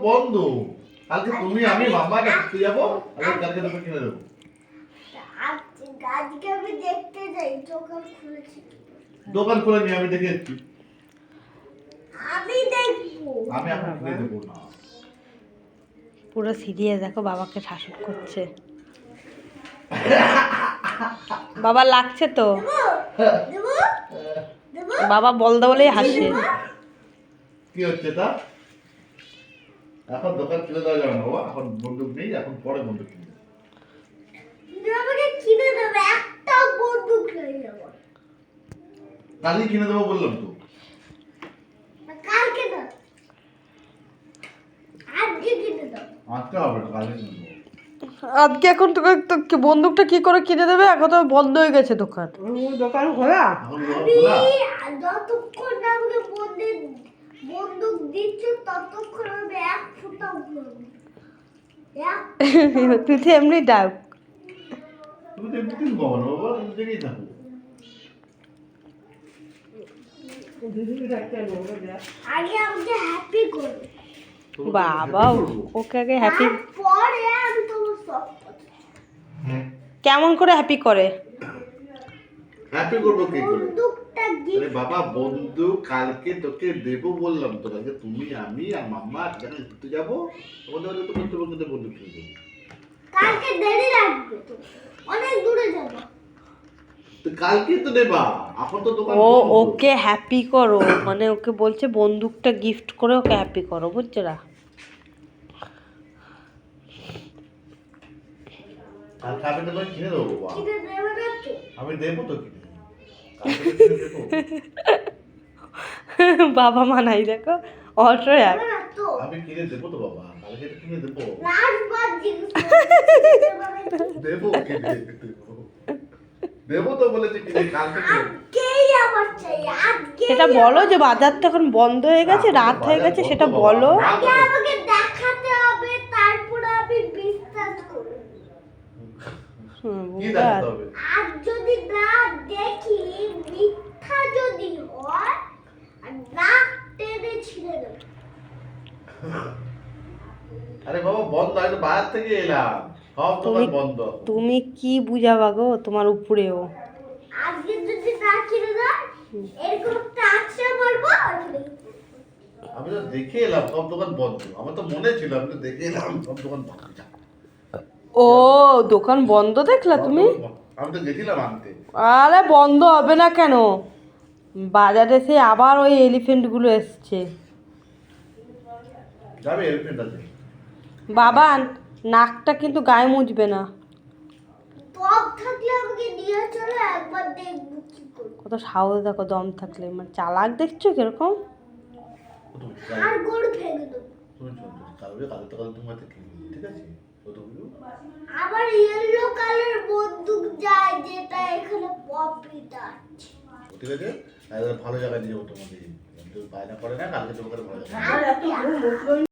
বন্ধ। কালকে তুমি আমি মামা দেখতে যাবো, কালকে তোকে কিনে দেবো। আজকে আমি দেখতে যাই, দোকান খুলেছি। দোকান খুলে নি, আমি দেখে এসেছি। আমি দেখবো। আমি এখন কিনে দেবো না। পুরো সিরিয়াস, দেখো বাবাকে শাসন করছে। বাবা লাগছে তো, দেবো দেবো বাবা বলদা বলেই হাসে। কি হচ্ছে তা? এখন দোকান খুলে দেওয়া যাবে না বাবা, এখন বন্দুক নেই, এখন পরে বন্দুক কিনবে। আমাকে কিনে দেবে, একটা বন্দুক নেই আমার। কালই কিনে দেবো বললাম তো। কালকে না, আজকে কিনে দাও। আজকে হবে না, কালকে কিনে দেবো। আজকে এখন তোকে বন্দুকটা কি করে কিনে দেবে? এখন তো বন্ধ হয়ে গেছে দোকান। দোকান খোলা? এখন দোকান খোলা? যতক্ষণ না আমাকে বন্দুক দিচ্ছ ততক্ষণ আমি এক ফুটাও করবো। তুই তো এমনি ডাক। তুমি তো এমনি কিছু পাবো না বাবা, তুমি দেখেই থাকো। আগে আমাকে হ্যাপি করো। বাবা, ওকে আগে হ্যাপি। পরে আমি তোমার সব কেমন করে হ্যাপি করে? হ্যাপি করবো কি করে? বন্দুকটা আরে বাবা, বন্দুক কালকে তোকে দেবো বললাম তো। কালকে তুমি আমি আর মাম্মা যেখানে ঘুরতে যাবো, তোমাদের তোমাকে বন্দুক কিনে দেবো। কালকে দেরি লাগবে তো, অনেক দূরে যাব। তো কালকে তো দেবা, এখন তো দোকান ও বন্ধ। ওকে হ্যাপি করো, মানে ওকে বলছে বন্দুকটা গিফট করে ওকে হ্যাপি করো, বুঝছো না? কালকে আমি তো কিনে দেবো বাবা। কিনে দেবে না তো? আমি দেবো তো কিনে। কালকে তো কিনে দেবো। বাবা মানাই দেখো, অটো এক। দেবে না তো? আমি কিনে দেবো তো বাবা, কালকে তো কিনে দেবো। লাস্টবার জিজ্ঞেস দেবো কিনে দেবো। দেবো তো বলেছি কিনে, কালকে কিনে দেবো। আজকেই আমার চাই, আজকে। সেটা বলো যে বাজার তো এখন বন্ধ হয়ে গেছে, রাত হয়ে গেছে, সেটা বলো। আগে আমাকে দেখাতে হবে, তারপর আমি বিশ্বাস করব। কি দেখাতে হবে? আর যদি না দেখি, মিথ্যা যদি হয়, আর নাক টেনে ছিঁড়ে দেব। আরে বাবা বন্ধ, আমি তো বাইরে থেকে এলাম, সব দোকান বন্ধ। তুমি কি বুঝাবা গো তোমার উপরেও? আজকে যদি না কিনে দেয়, এরকম একটা আছড়ে মারবো। আমি তো দেখে এলাম সব দোকান বন্ধ, আমার তো মনে ছিল, আমি তো দেখে এলাম সব দোকান বন্ধ। ও, দোকান বন্ধ দেখলা তুমি? আমি তো গেছিলাম আনতে। আরে বন্ধ হবে না কেন? বাজারে সে আবার ওই এলিফেন্টগুলো এসছে। যাবে এলিফ্যান্ট আছে। বাবা, নাকটা কিন্তু গায়ে মুছবে না। টপ থাকলে আমাকে নিয়ে চলো, একবার দেখবো কি করে। কত সাহস দেখো, দম থাকলে। মানে চালাক দেখছো কিরকম? আর গরু ফেলে দেবো। তুমি কালকে তো তুমি হাতে কিনবে, ঠিক আছে? কতগুলো? আবার ইয়েলো কালার বন্দুক যায়, যেটা এখানে পপিটা আছে। ঠিক আছে, ভালো জায়গায় নিয়ে যাবো তোমাকে। বায়না করে না, কালকে তোমাকে ভালো জায়গায়।